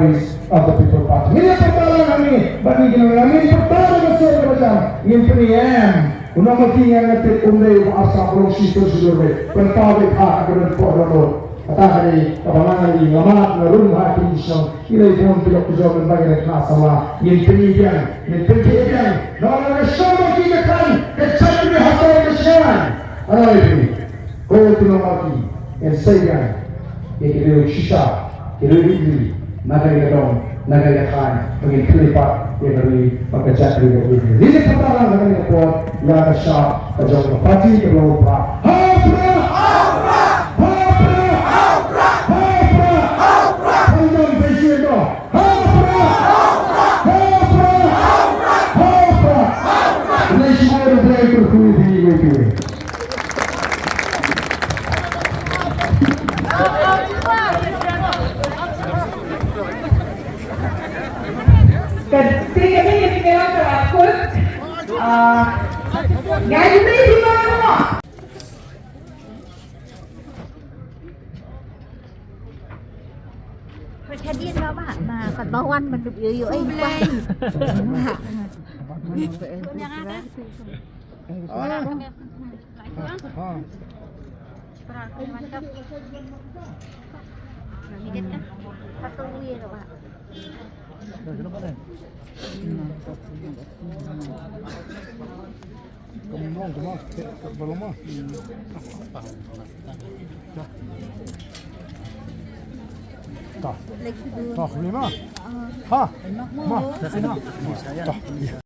primaries of the People Party. Ini pertolongan kami bagi kami pertolongan saya macam ini peniem. Unang matingan natin unday asa proses sudah pertawid hak dengan porono. Kata hari kabangan ini ngamat na rumah kinisong ilay pun pilok kujo berbagai rekna sama ini penyidikan nama semua kita kan kecil di hasil kesian. Ada ini kau tu nama lagi yang saya yang kita sisa kita ini negara dong negara kan mungkin terlibat yang dari pekerjaan dari ini. Ini pertama kali kita yang sah kerja parti terlalu Ketika ini kita terakut, gaji ini di mana? Jadi đó bạn mà còn bao ăn mình được yếu anh quay. Satu wheel rồi bạn. Tak, lima. Ha, ma, sini.